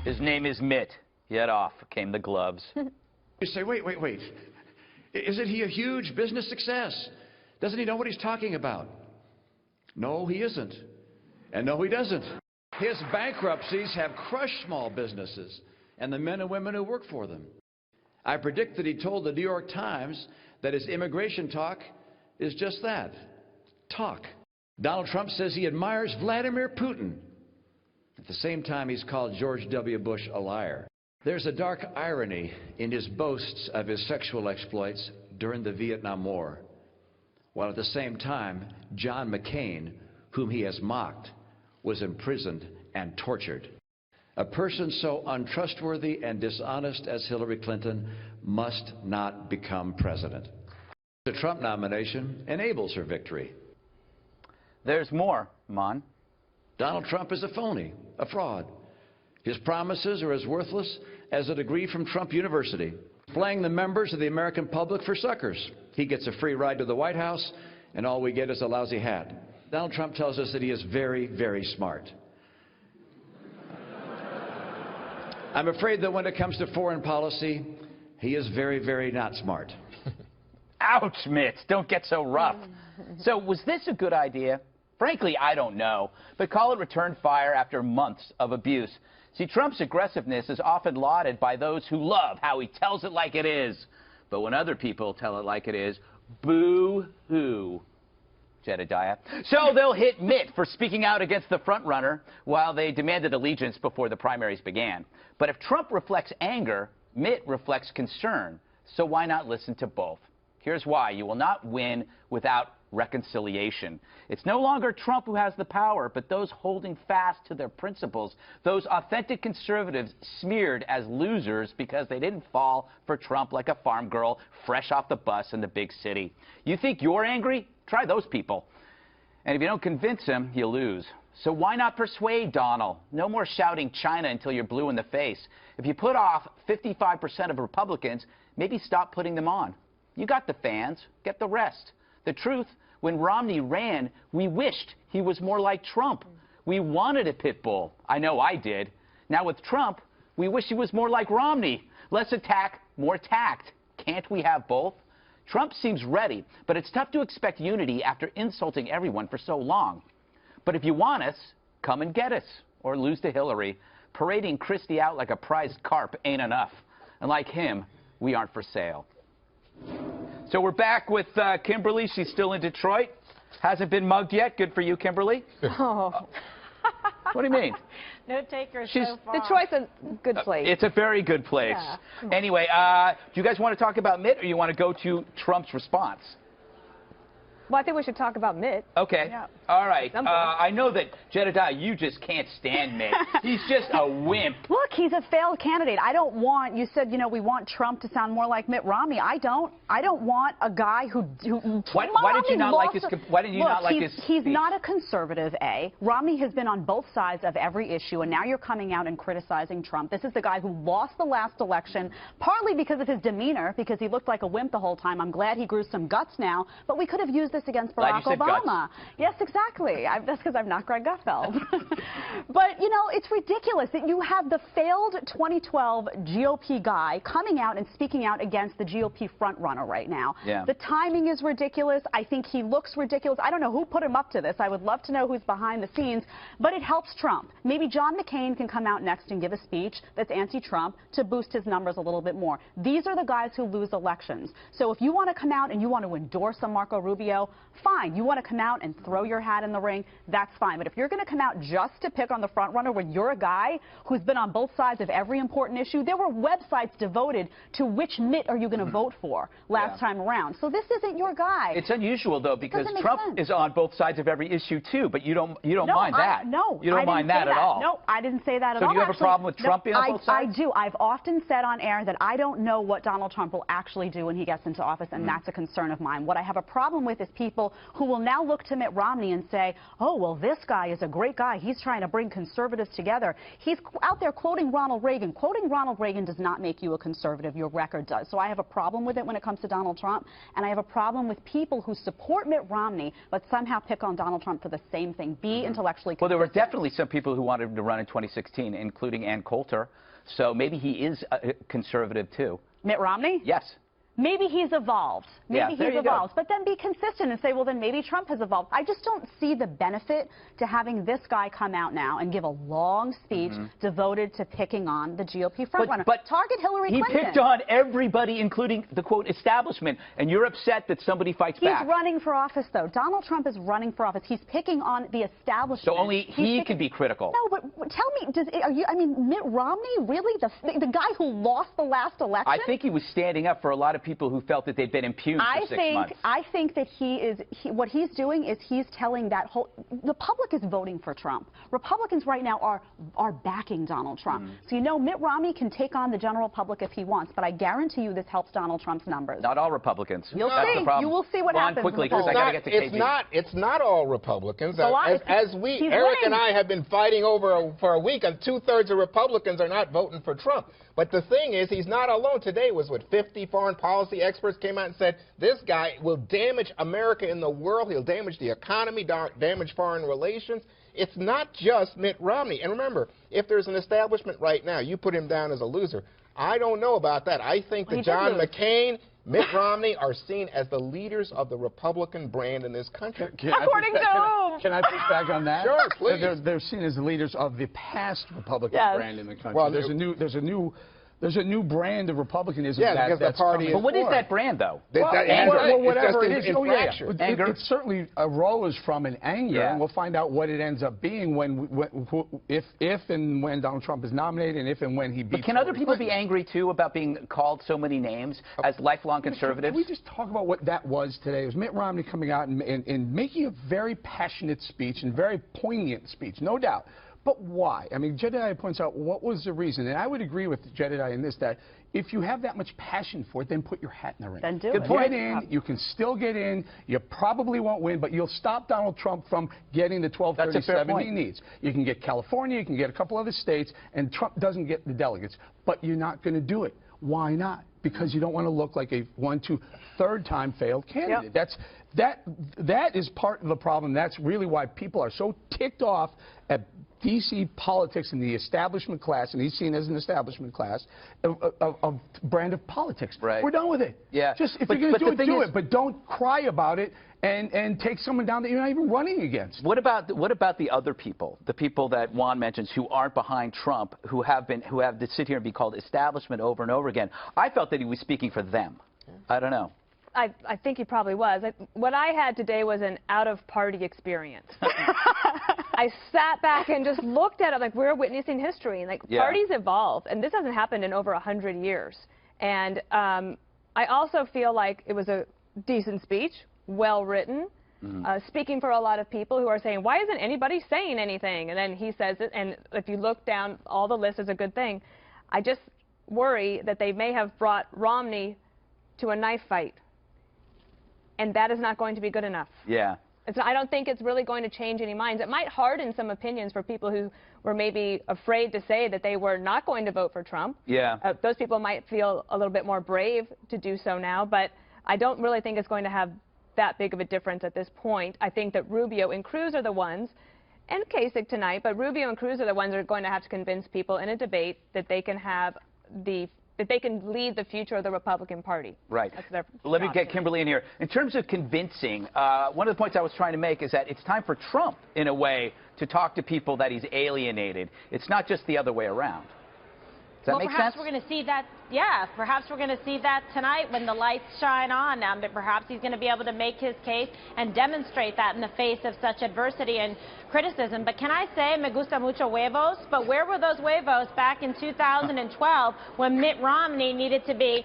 His name is Mitt. Yet off came the gloves. You say, wait. Isn't he a huge business success? Doesn't he know what he's talking about? No, he isn't. And no, he doesn't. His bankruptcies have crushed small businesses and the men and women who work for them. I predict that he told the New York Times that his immigration talk is just that, talk. Donald Trump says he admires Vladimir Putin. At the same time, he's called George W. Bush a liar. There's a dark irony in his boasts of his sexual exploits during the Vietnam War, while at the same time, John McCain, whom he has mocked, was imprisoned and tortured. A person so untrustworthy and dishonest as Hillary Clinton must not become president. The Trump nomination enables her victory. There's more, Mon. Donald Trump is a phony, a fraud. His promises are as worthless as a degree from Trump University, playing the members of the American public for suckers. He gets a free ride to the White House, and all we get is a lousy hat. Donald Trump tells us that he is very, very smart. I'm afraid that when it comes to foreign policy, he is very, very not smart. Ouch, Mitt. Don't get so rough. So was this a good idea? Frankly, I don't know. But call it return fire after months of abuse. See, Trump's aggressiveness is often lauded by those who love how he tells it like it is. But when other people tell it like it is, boo-hoo. Jedediah. So they'll hit Mitt for speaking out against the frontrunner while they demanded allegiance before the primaries began. But if Trump reflects anger, Mitt reflects concern. So why not listen to both? Here's why. You will not win without reconciliation. It's no longer Trump who has the power, but those holding fast to their principles, those authentic conservatives smeared as losers because they didn't fall for Trump like a farm girl fresh off the bus in the big city. You think you're angry? Try those people. And if you don't convince him, you lose. So why not persuade Donald? No more shouting China until you're blue in the face. If you put off 55% of Republicans, maybe stop putting them on. You got the fans. Get the rest. The truth, when Romney ran, we wished he was more like Trump. We wanted a pit bull. I know I did. Now with Trump, we wish he was more like Romney. Less attack, more tact. Can't we have both? Trump seems ready, but it's tough to expect unity after insulting everyone for so long. But if you want us, come and get us, or lose to Hillary. Parading Christie out like a prized carp ain't enough. And like him, we aren't for sale. So we're back with Kimberly. She's still in Detroit. Hasn't been mugged yet. Good for you, Kimberly. Oh. What do you mean? No takers so far. Detroit's a good place. It's a very good place. Yeah. Anyway, do you guys want to talk about Mitt, or you want to go to Trump's response? Well, I think we should talk about Mitt. Okay. Yeah. All right. I know that, Jedediah, you just can't stand Mitt. He's just a wimp. Look, he's a failed candidate. I don't want, you said, you know, we want Trump to sound more like Mitt Romney. I don't want a guy who why did you not like his He's speech? not a conservative, A. Romney has been on both sides of every issue, and now you're coming out and criticizing Trump. This is the guy who lost the last election, partly because of his demeanor, because he looked like a wimp the whole time. I'm glad he grew some guts now, but we could have used this against Barack Obama. Yes, exactly. That's because I'm not Greg Gutfeld. But, you know, it's ridiculous that you have the failed 2012 GOP guy coming out and speaking out against the GOP frontrunner right now. Yeah. The timing is ridiculous. I think he looks ridiculous. I don't know who put him up to this. I would love to know who's behind the scenes, but it helps Trump. Maybe John McCain can come out next and give a speech that's anti-Trump to boost his numbers a little bit more. These are the guys who lose elections. So if you want to come out and you want to endorse a Marco Rubio, fine. You want to come out and throw your hat in the ring, that's fine. But if you're going to come out just to pick on the front runner when you're a guy who's been on both sides of every important issue, there were websites devoted to which Mitt are you going to vote for last time around. So this isn't your guy. It's unusual, though, because Trump is on both sides of every issue, too, but you don't mind that. No, you don't mind that at all. No, I didn't say that at all. So do you have a problem with Trump being on both sides? I do. I've often said on air that I don't know what Donald Trump will actually do when he gets into office, and that's a concern of mine. What I have a problem with is people who will now look to Mitt Romney and say, oh, well, this guy is a great guy. He's trying to bring conservatives together. He's out there quoting Ronald Reagan. Quoting Ronald Reagan does not make you a conservative. Your record does. So I have a problem with it when it comes to Donald Trump, and I have a problem with people who support Mitt Romney but somehow pick on Donald Trump for the same thing. Be intellectually consistent. Well, there were definitely some people who wanted him to run in 2016, including Ann Coulter. So maybe he is a conservative, too. Mitt Romney? Yes. Maybe he's evolved. Maybe he's evolved. But then be consistent and say, well, then maybe Trump has evolved. I just don't see the benefit to having this guy come out now and give a long speech devoted to picking on the GOP frontrunner. But target Hillary Clinton. He picked on everybody, including the, quote, establishment. And you're upset that somebody fights back. He's running for office, though. Donald Trump is running for office. He's picking on the establishment. So only he can be critical. No, but tell me, I mean, Mitt Romney, really? The guy who lost the last election? I think he was standing up for a lot of people who felt that they'd been impugned for 6 months. I think that what he's doing is he's telling that the public is voting for Trump. Republicans right now are backing Donald Trump. So, you know, Mitt Romney can take on the general public if he wants, but I guarantee you this helps Donald Trump's numbers. Not all Republicans. You'll That's see. the problem. You will see what happens. Quickly, because I got to get to KG. It's not all Republicans. So Eric and I have been fighting over for a week, and 2/3 of Republicans are not voting for Trump. But the thing is, he's not alone. Today was what 50 foreign policy experts came out and said, this guy will damage America in the world. He'll damage the economy, damage foreign relations. It's not just Mitt Romney. And remember, if there's an establishment right now, you put him down as a loser. I don't know about that. I think that John McCain, Mitt Romney are seen as the leaders of the Republican brand in this country. According to whom? Can I push back on that? Sure, please. They're seen as the leaders of the past Republican brand in the country. Well, there's a new brand of republicanism. Yeah, because the party. But what is that brand, though? Whatever it is. Anger. It certainly arose from an anger, and we'll find out what it ends up being if and when Donald Trump is nominated, and if and when he beats. But can other people be angry too about being called so many names as lifelong conservatives? Can we just talk about what that was today? It was Mitt Romney coming out and making a very passionate speech and very poignant speech, no doubt. But why? I mean, Jedediah points out what was the reason, and I would agree with Jedediah in this, that if you have that much passion for it, then put your hat in the ring. Then do Good it. point. Get in. You can still get in. You probably won't win, but you'll stop Donald Trump from getting the 1237 he needs. You can get California, you can get a couple other states, and Trump doesn't get the delegates. But you're not going to do it. Why not? Because you don't want to look like a third-time failed candidate. That is part of the problem. That's really why people are so ticked off at D.C. politics and the establishment class, and he's seen as an establishment class, of brand of politics. Right. We're done with it. Yeah. Just if you're going to do it, do it. But don't cry about it and take someone down that you're not even running against. What about the other people, the people that Juan mentions who aren't behind Trump, who have to sit here and be called establishment over and over again? I felt that he was speaking for them. I don't know. I think he probably was. What I had today was an out-of-party experience. I sat back and just looked at it like we're witnessing history. And parties evolve, and this hasn't happened in over 100 years. And I also feel like it was a decent speech, well-written, speaking for a lot of people who are saying, why isn't anybody saying anything? And then he says it, and if you look down all the list is a good thing. I just worry that they may have brought Romney to a knife fight. And that is not going to be good enough. Yeah. I don't think it's really going to change any minds. It might harden some opinions for people who were maybe afraid to say that they were not going to vote for Trump. Yeah. Those people might feel a little bit more brave to do so now, but I don't really think it's going to have that big of a difference at this point. I think that Rubio and Cruz are the ones, and Kasich tonight, but Rubio and Cruz are the ones that are going to have to convince people in a debate that they can have that they can lead the future of the Republican Party. Right. Let me get Kimberly in here. In terms of convincing, one of the points I was trying to make is that it's time for Trump, in a way, to talk to people that he's alienated. It's not just the other way around. Does that make sense? Perhaps we're going to see that, perhaps we're going to see that tonight when the lights shine on. But perhaps he's going to be able to make his case and demonstrate that in the face of such adversity and criticism. But can I say, me gusta mucho huevos? But where were those huevos back in 2012 when Mitt Romney needed to be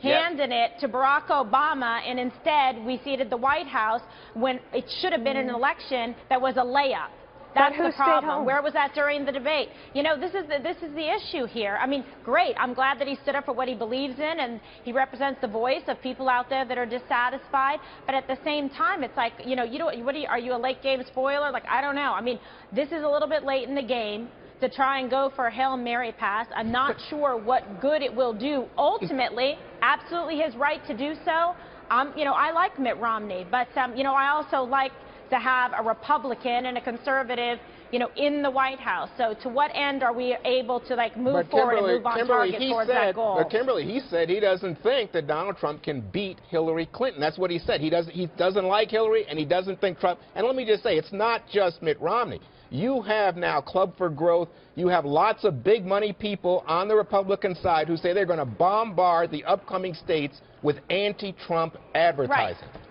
handing it to Barack Obama, and instead we seated the White House when it should have been an election that was a layup? That's the problem. Where was that during the debate? You know, this is the issue here. I mean, great. I'm glad that he stood up for what he believes in, and he represents the voice of people out there that are dissatisfied. But at the same time, it's like, you know, are you a late game spoiler? Like, I don't know. I mean, this is a little bit late in the game to try and go for a Hail Mary pass. I'm not sure what good it will do. Ultimately, absolutely his right to do so. You know, I like Mitt Romney, but, you know, I also like to have a Republican and a conservative, you know, in the White House. So to what end are we able to, like, move forward and move on target towards that goal? But Kimberly, he said he doesn't think that Donald Trump can beat Hillary Clinton. That's what he said. He doesn't like Hillary, and he doesn't think Trump. And let me just say, it's not just Mitt Romney. You have now Club for Growth. You have lots of big money people on the Republican side who say they're going to bombard the upcoming states with anti-Trump advertising. Right.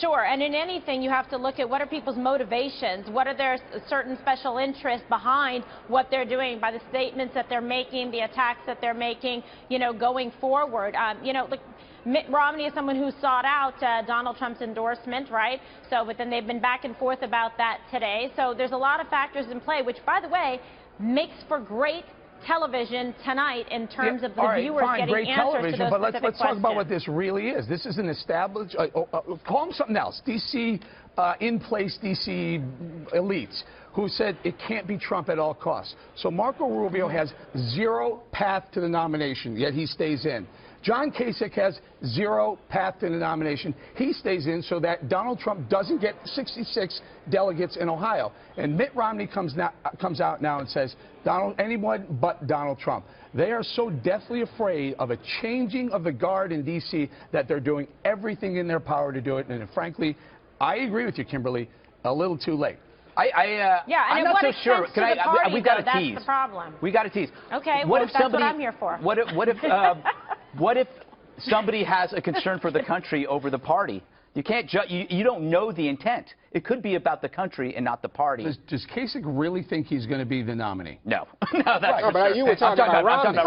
Sure, and in anything you have to look at what are people's motivations, what are their certain special interests behind what they're doing by the statements that they're making, the attacks that they're making, you know, going forward. You know, like Mitt Romney is someone who sought out Donald Trump's endorsement, right? So, but then they've been back and forth about that today. So there's a lot of factors in play, which, by the way, makes for great television tonight in terms of the viewers getting great answers television, to those but specific let's talk about what questions. this really is. This is an established, call them something else, D.C. In-place D.C. elites who said it can't be Trump at all costs. So Marco Rubio has zero path to the nomination, yet he stays in. John Kasich has zero path to the nomination. He stays in so that Donald Trump doesn't get 66 delegates in Ohio. And Mitt Romney comes out now and says, anyone but Donald Trump. They are so deathly afraid of a changing of the guard in D.C. that they're doing everything in their power to do it. And frankly, I agree with you, Kimberly, a little too late. Yeah, and I'm not so sure. We got to tease. That's the problem. We got to tease. Okay, well, that's what I'm here for. What if somebody has a concern for the country over the party? You can't you don't know the intent. It could be about the country and not the party. Does Kasich really think he's going to be the nominee? No. No, that's right. But you were talking about Romney.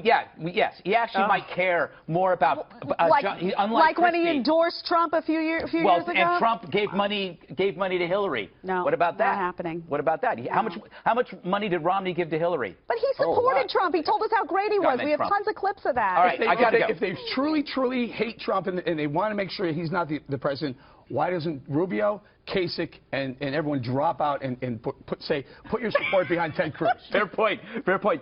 Yes, he actually might care more about like when he endorsed Trump a few years ago. And Trump gave money to Hillary. No, what about that? Not happening. What about that? No. How much money did Romney give to Hillary? But he supported Trump. He told us how great he was. We have tons of clips of that. All right, I got to go. If they truly hate Trump and they want to make sure he's not the president, why doesn't Rubio, Kasich, and everyone drop out and put your support behind Ted Cruz? Fair point. Fair point.